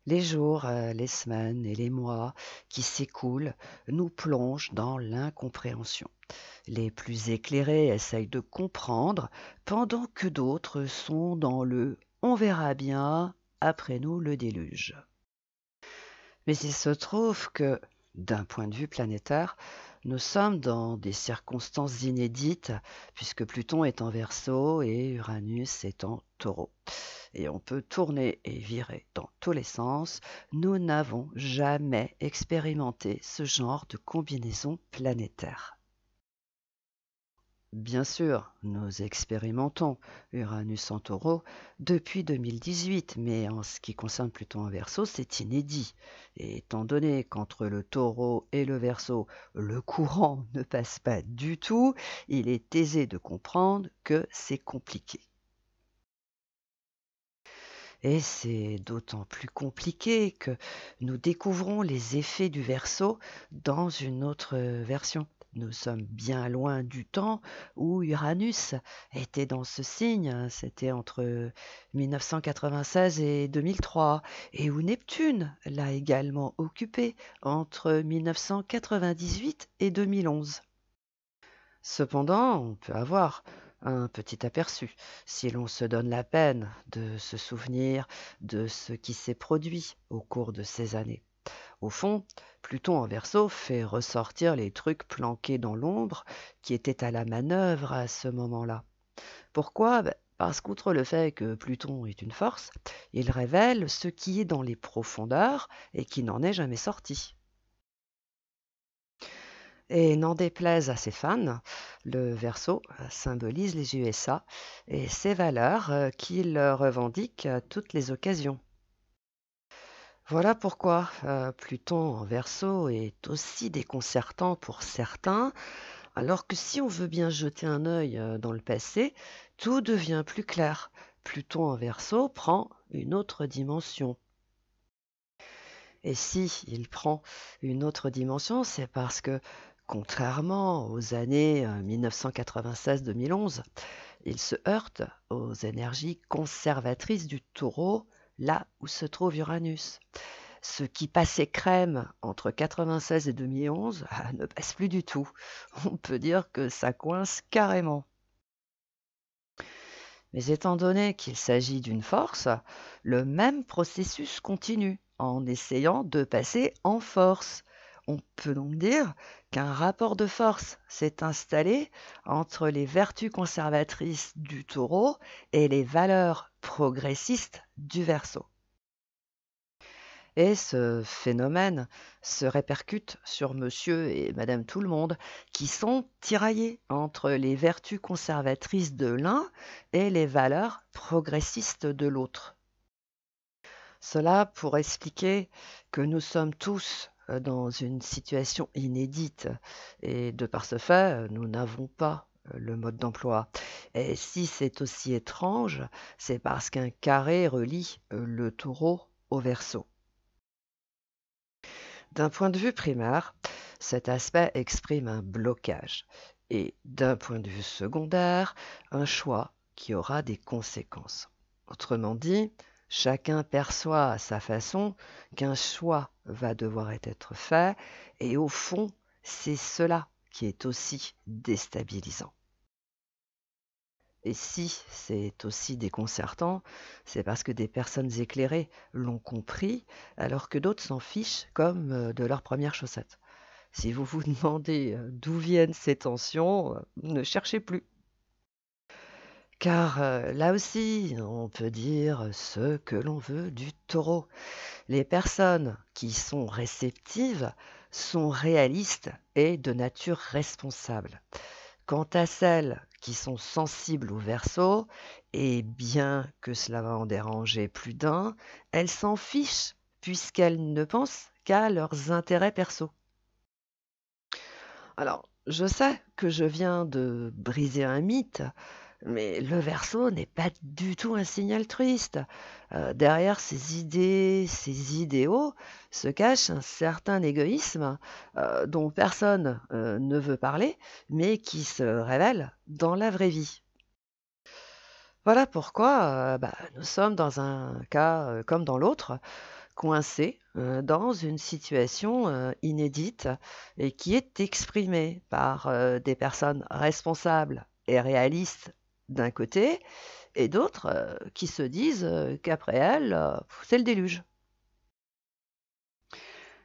Les jours, les semaines et les mois qui s'écoulent nous plongent dans l'incompréhension. Les plus éclairés essayent de comprendre, pendant que d'autres sont dans le «on verra bien, après nous le déluge». Mais il se trouve que, d'un point de vue planétaire, nous sommes dans des circonstances inédites, puisque Pluton est en Verseau et Uranus est en Taureau. Et on peut tourner et virer dans tous les sens. Nous n'avons jamais expérimenté ce genre de combinaison planétaire. Bien sûr, nous expérimentons Uranus en Taureau depuis 2018, mais en ce qui concerne Pluton en Verseau, c'est inédit. Et étant donné qu'entre le Taureau et le Verseau, le courant ne passe pas du tout, il est aisé de comprendre que c'est compliqué. Et c'est d'autant plus compliqué que nous découvrons les effets du Verseau dans une autre version. Nous sommes bien loin du temps où Uranus était dans ce signe, c'était entre 1996 et 2003, et où Neptune l'a également occupé entre 1998 et 2011. Cependant, on peut avoir un petit aperçu si l'on se donne la peine de se souvenir de ce qui s'est produit au cours de ces années. Au fond, Pluton en Verseau fait ressortir les trucs planqués dans l'ombre qui étaient à la manœuvre à ce moment-là. Pourquoi? Parce qu'outre le fait que Pluton est une force, il révèle ce qui est dans les profondeurs et qui n'en est jamais sorti. Et n'en déplaise à ses fans, le Verseau symbolise les USA et ses valeurs qu'il revendique à toutes les occasions. Voilà pourquoi Pluton en Verseau est aussi déconcertant pour certains, alors que si on veut bien jeter un œil dans le passé, tout devient plus clair. Pluton en Verseau prend une autre dimension. Et si il prend une autre dimension, c'est parce que, contrairement aux années 1996-2011, il se heurte aux énergies conservatrices du Taureau, là où se trouve Uranus. Ce qui passait crème entre 96 et 2011 ne passe plus du tout. On peut dire que ça coince carrément. Mais étant donné qu'il s'agit d'une force, le même processus continue en essayant de passer en force. On peut donc dire qu'un rapport de force s'est installé entre les vertus conservatrices du Taureau et les valeurs progressistes du Verseau. Et ce phénomène se répercute sur monsieur et madame tout le monde, qui sont tiraillés entre les vertus conservatrices de l'un et les valeurs progressistes de l'autre. Cela pour expliquer que nous sommes tous dans une situation inédite et de par ce fait, nous n'avons pas le mode d'emploi. Et si c'est aussi étrange, c'est parce qu'un carré relie le Taureau au Verseau. D'un point de vue primaire, cet aspect exprime un blocage et d'un point de vue secondaire, un choix qui aura des conséquences. Autrement dit, chacun perçoit à sa façon qu'un choix va devoir être fait et au fond, c'est cela qui est aussi déstabilisant. Et si c'est aussi déconcertant, c'est parce que des personnes éclairées l'ont compris, alors que d'autres s'en fichent comme de leurs premières chaussettes. Si vous vous demandez d'où viennent ces tensions, ne cherchez plus. Car là aussi, on peut dire ce que l'on veut du taureau. Les personnes qui sont réceptives sont réalistes et de nature responsable. Quant à celles qui sont sensibles au Verseau, et bien que cela va en déranger plus d'un, elles s'en fichent puisqu'elles ne pensent qu'à leurs intérêts perso. Alors, je sais que je viens de briser un mythe, mais le Verseau n'est pas du tout un signe altruiste. Derrière ces idées, ces idéaux, se cache un certain égoïsme dont personne ne veut parler, mais qui se révèle dans la vraie vie. Voilà pourquoi nous sommes dans un cas comme dans l'autre, coincé dans une situation inédite et qui est exprimée par des personnes responsables et réalistes d'un côté, et d'autres qui se disent qu'après elles, c'est le déluge.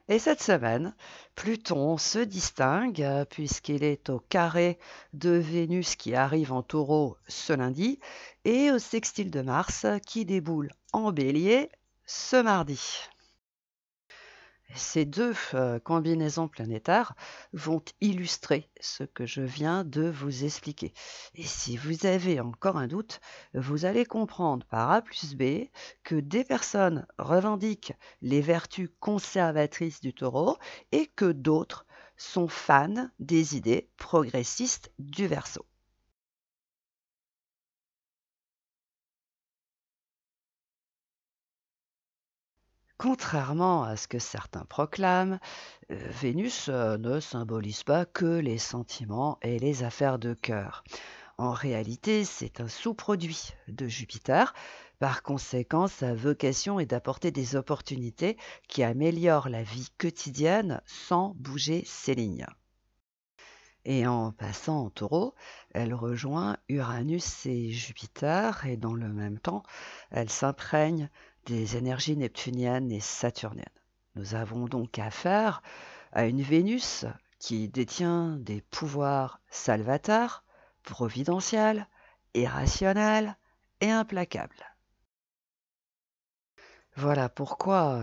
Et cette semaine, Pluton se distingue puisqu'il est au carré de Vénus qui arrive en taureau ce lundi et au sextile de Mars qui déboule en bélier ce mardi. Ces deux combinaisons planétaires vont illustrer ce que je viens de vous expliquer. Et si vous avez encore un doute, vous allez comprendre par A plus B que des personnes revendiquent les vertus conservatrices du taureau et que d'autres sont fans des idées progressistes du Verseau. Contrairement à ce que certains proclament, Vénus ne symbolise pas que les sentiments et les affaires de cœur. En réalité, c'est un sous-produit de Jupiter. Par conséquent, sa vocation est d'apporter des opportunités qui améliorent la vie quotidienne sans bouger ses lignes. Et en passant en taureau, elle rejoint Uranus et Jupiter et dans le même temps, elle s'imprègne des énergies neptuniennes et saturniennes. Nous avons donc affaire à une Vénus qui détient des pouvoirs salvateurs, providentiels, irrationnels et implacables. Voilà pourquoi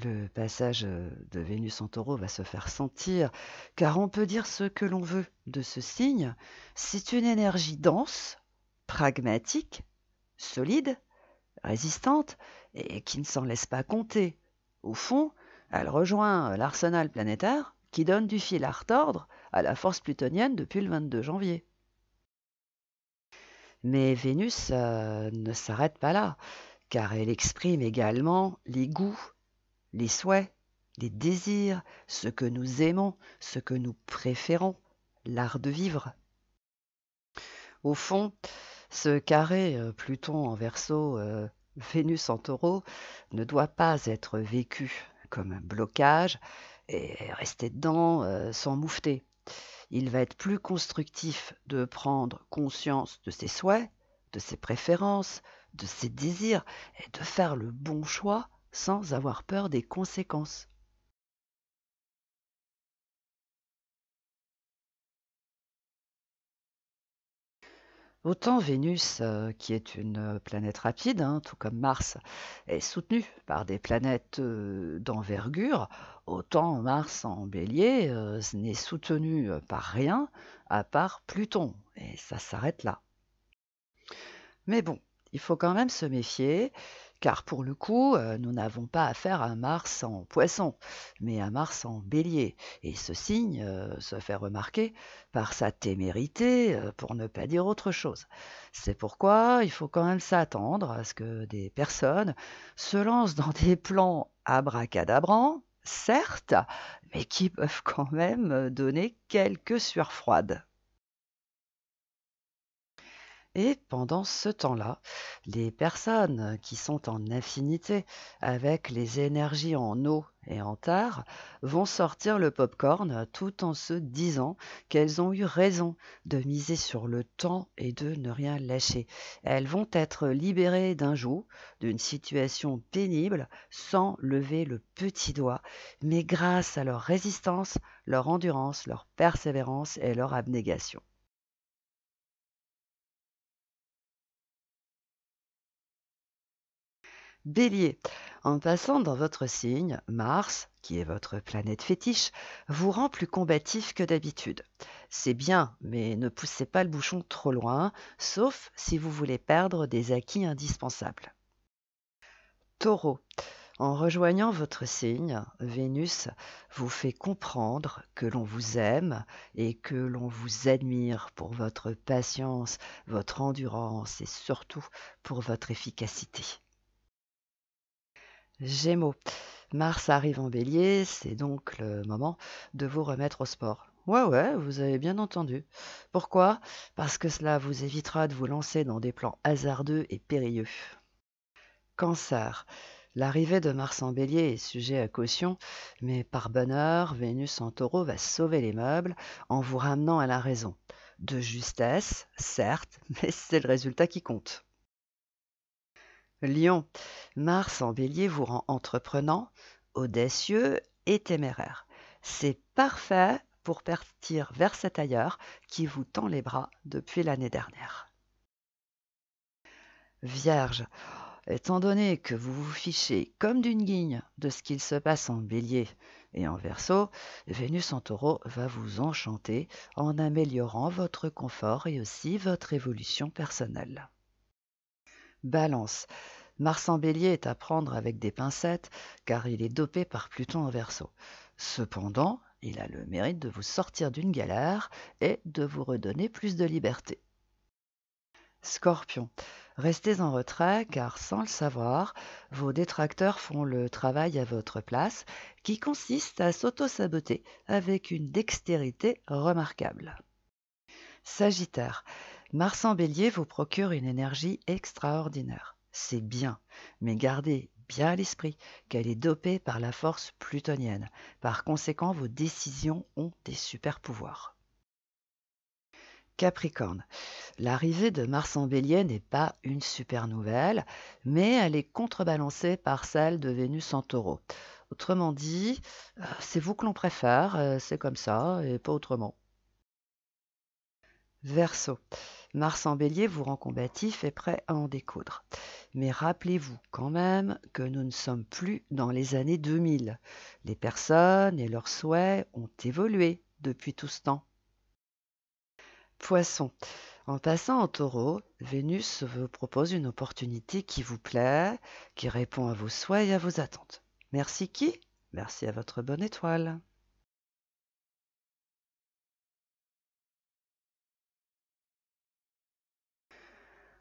le passage de Vénus en taureau va se faire sentir, car on peut dire ce que l'on veut de ce signe, c'est une énergie dense, pragmatique, solide, résistante et qui ne s'en laisse pas compter. Au fond, elle rejoint l'arsenal planétaire qui donne du fil à retordre à la force plutonienne depuis le 22 janvier. Mais Vénus ne s'arrête pas là, car elle exprime également les goûts, les souhaits, les désirs, ce que nous aimons, ce que nous préférons, l'art de vivre. Au fond, ce carré Pluton en Verseau, Vénus en Taureau ne doit pas être vécu comme un blocage et rester dedans sans moufter. Il va être plus constructif de prendre conscience de ses souhaits, de ses préférences, de ses désirs et de faire le bon choix sans avoir peur des conséquences. Autant Vénus, qui est une planète rapide, tout comme Mars, est soutenue par des planètes d'envergure, autant Mars en bélier n'est soutenu par rien à part Pluton, et ça s'arrête là. Mais bon, il faut quand même se méfier, car pour le coup, nous n'avons pas affaire à Mars en Poisson, mais à Mars en Bélier. Et ce signe se fait remarquer par sa témérité, pour ne pas dire autre chose. C'est pourquoi il faut quand même s'attendre à ce que des personnes se lancent dans des plans abracadabrants, certes, mais qui peuvent quand même donner quelques sueurs froides. Et pendant ce temps-là, les personnes qui sont en affinité avec les énergies en eau et en terre vont sortir le pop-corn tout en se disant qu'elles ont eu raison de miser sur le temps et de ne rien lâcher. Elles vont être libérées d'un joug, d'une situation pénible, sans lever le petit doigt, mais grâce à leur résistance, leur endurance, leur persévérance et leur abnégation. Bélier, en passant dans votre signe, Mars, qui est votre planète fétiche, vous rend plus combatif que d'habitude. C'est bien, mais ne poussez pas le bouchon trop loin, sauf si vous voulez perdre des acquis indispensables. Taureau, en rejoignant votre signe, Vénus vous fait comprendre que l'on vous aime et que l'on vous admire pour votre patience, votre endurance et surtout pour votre efficacité. Gémeaux, Mars arrive en bélier, c'est donc le moment de vous remettre au sport. Ouais, ouais, vous avez bien entendu. Pourquoi? Parce que cela vous évitera de vous lancer dans des plans hasardeux et périlleux. Cancer, L'arrivée de Mars en Bélier est sujet à caution, mais par bonheur, Vénus en Taureau va sauver les meubles en vous ramenant à la raison. De justesse, certes, mais c'est le résultat qui compte. Lion, Mars en Bélier vous rend entreprenant, audacieux et téméraire. C'est parfait pour partir vers cet ailleurs qui vous tend les bras depuis l'année dernière. Vierge, étant donné que vous vous fichez comme d'une guigne de ce qu'il se passe en Bélier et en Verseau, Vénus en Taureau va vous enchanter en améliorant votre confort et aussi votre évolution personnelle. Balance, Mars en Bélier est à prendre avec des pincettes car il est dopé par Pluton en Verseau. Cependant, il a le mérite de vous sortir d'une galère et de vous redonner plus de liberté. Scorpion, restez en retrait car sans le savoir, vos détracteurs font le travail à votre place qui consiste à s'auto-saboter avec une dextérité remarquable. Sagittaire, Mars en Bélier vous procure une énergie extraordinaire. C'est bien, mais gardez bien à l'esprit qu'elle est dopée par la force plutonienne. Par conséquent, vos décisions ont des super pouvoirs. Capricorne, l'arrivée de Mars en Bélier n'est pas une super nouvelle, mais elle est contrebalancée par celle de Vénus en Taureau. Autrement dit, c'est vous que l'on préfère, c'est comme ça et pas autrement. Verseau, Mars en Bélier vous rend combatif et prêt à en découdre. Mais rappelez-vous quand même que nous ne sommes plus dans les années 2000. Les personnes et leurs souhaits ont évolué depuis tout ce temps. Poisson, en passant en Taureau, Vénus vous propose une opportunité qui vous plaît, qui répond à vos souhaits et à vos attentes. Merci qui? Merci à votre bonne étoile.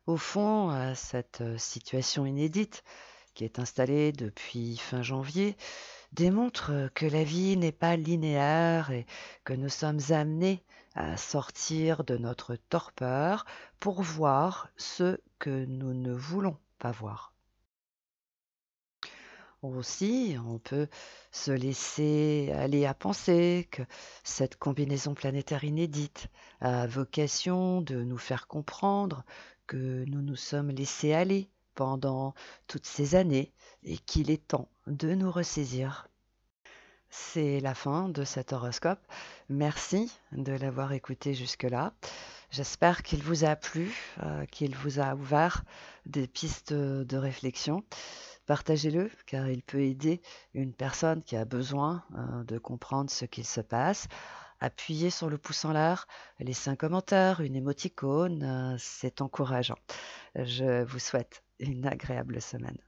Au fond, cette situation inédite qui est installée depuis fin janvier démontre que la vie n'est pas linéaire et que nous sommes amenés à sortir de notre torpeur pour voir ce que nous ne voulons pas voir. Aussi, on peut se laisser aller à penser que cette combinaison planétaire inédite a vocation de nous faire comprendre que nous nous sommes laissés aller pendant toutes ces années et qu'il est temps de nous ressaisir. C'est la fin de cet horoscope. Merci de l'avoir écouté jusque-là. J'espère qu'il vous a plu, qu'il vous a ouvert des pistes de réflexion. Partagez-le car il peut aider une personne qui a besoin de comprendre ce qu'il se passe. Appuyez sur le pouce en l'air, laissez un commentaire, une émoticône, c'est encourageant. Je vous souhaite une agréable semaine.